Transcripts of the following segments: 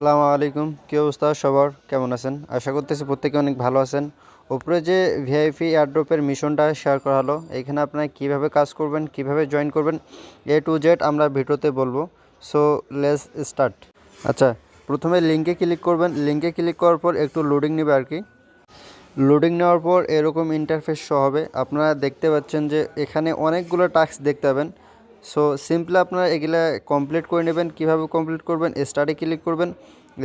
আসসালামু আলাইকুম। কি অবস্থা সবার? কেমন আছেন? আশা করতেছি প্রত্যেকে অনেক ভালো আছেন। উপরে যে ভিআইপি এয়ারড্রপের মিশনটা শেয়ার করা হলো, এখানে আপনারা কিভাবে কাজ করবেন, কিভাবে জয়েন করবেন, এ টু জেড আমরা ভিডিওতে বলবো। So let's start. আচ্ছা, প্রথমে লিঙ্কে ক্লিক করবেন। লিঙ্কে ক্লিক করার পর একটু লোডিং নেবে আর কি। লোডিং নেওয়ার পর এরকম ইন্টারফেস শো হবে। আপনারা দেখতে পাচ্ছেন যে এখানে অনেকগুলো টাস্ক দেখতে পাবেন। সো সিম্পলি আপনারা এগুলা কমপ্লিট করে নেবেন। কিভাবে কমপ্লিট করবেন? স্টার্টে ক্লিক করবেন।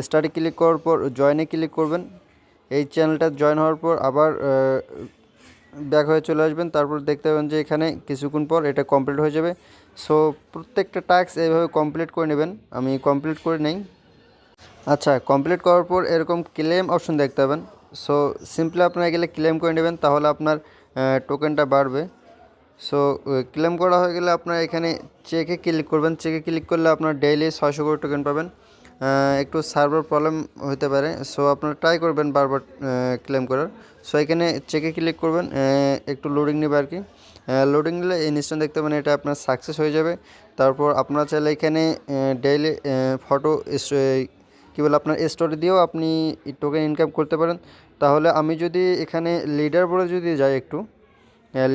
স্টার্টে ক্লিক করার পর জয়েনে ক্লিক করবেন। এই চ্যানেলটা জয়েন হওয়ার পর আবার ব্যাক হয়ে চলে আসবেন। তারপর দেখতে পাবেন যে এখানে কিছুক্ষণ পর এটা কমপ্লিট হয়ে যাবে। সো প্রত্যেকটা টাস্ক এইভাবে কমপ্লিট করে নেবেন। আমি কমপ্লিট করে নেই। আচ্ছা, কমপ্লিট করার পর এরকম ক্লেম অপশন দেখতে পাবেন। সো সিম্পলি আপনারা গেলে ক্লেম করে নেবেন, তাহলে আপনার টোকেনটা বাড়বে। সো ক্লেম করা হয়ে গেলে আপনার এখানে চেকে ক্লিক করবেন। চেকে ক্লিক করলে আপনার ডেইলি 600 করে টোকেন পাবেন। একটু সার্ভার প্রবলেম হতে পারে, সো আপনারা ট্রাই করবেন বারবার ক্লেম করার। সো এখানে চেকে ক্লিক করবেন, একটু লোডিং নেবে আর কি। লোডিং নিলে ইনস্ট্যান্ট দেখতে পাবেন এটা আপনার সাকসেস হয়ে যাবে। তারপর আপনারা চাইলে এখানে ডেইলি ফটো কী বলে আপনার স্টোরি দিয়েও আপনি টোকেন ইনকাম করতে পারেন। তাহলে আমি যদি এখানে লিডার বোর্ডে যদি যাই একটু,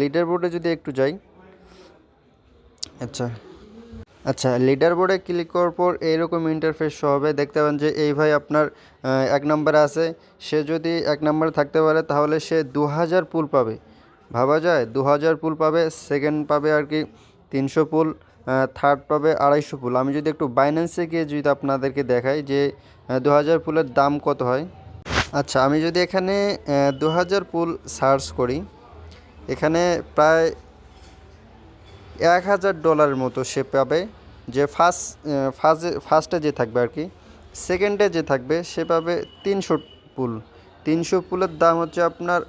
লিডার বোর্ডে যদি একটু যাই। আচ্ছা আচ্ছা, লিডার বোর্ডে ক্লিক করার পর এইরকম ইন্টারফেস শো হবে। দেখতে পাবেন যে এই ভাই আপনার 1 নম্বরে আছে। সে যদি 1 নম্বরে থাকতে পারে তাহলে সে 2000 পুল পাবে। ভাবা যায়, 2000 পুল পাবে। সেকেন্ড পাবে আর কি 300 পুল। থার্ড পাবে 250 পুল। আমি যদি একটু বাইন্যান্সে গিয়ে যদি আপনাদেরকে দেখাই যে 2000 পুলের দাম কত হয়। আচ্ছা, আমি যদি এখানে 2000 পুল সার্চ করি, এখানে প্রায় $1000 মতো সে পাবে। যে ফার্স্টে যে থাকবে আর কি, সেকেন্ডে যে থাকবে সে পাবে 300 পুল। 300 পুলের দাম হচ্ছে আপনার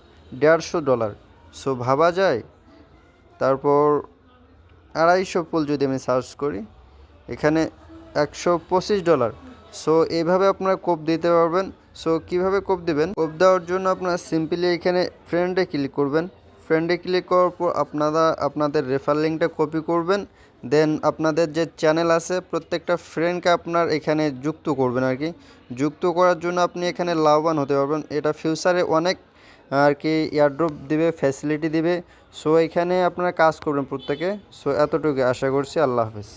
$150। সো ভাবা যায়। তারপর 250 পুল যদি আমি সার্চ করি, এখানে $125। সো এইভাবে আপনারা কোপ দিতে পারবেন। সো কীভাবে কোপ দেবেন? কোপ দেওয়ার জন্য আপনারা সিম্পলি এখানে ফ্রেন্ডে ক্লিক করবেন। ফ্রেন্ডে ক্লিক করার পর আপনারা আপনাদের রেফার লিঙ্কটা কপি করবেন। দেন আপনাদের যে চ্যানেল আছে প্রত্যেকটা ফ্রেন্ডকে আপনার এখানে যুক্ত করবেন আর কি। যুক্ত করার জন্য আপনি এখানে লাভবান হতে পারবেন। এটা ফিউচারে অনেক আর কি এয়ারড্রপ দিবে, ফ্যাসিলিটি দিবে। সো এখানে আপনারা কাজ করবেন প্রত্যেকে। সো এতটুকু আশা করছি। আল্লাহ হাফেজ।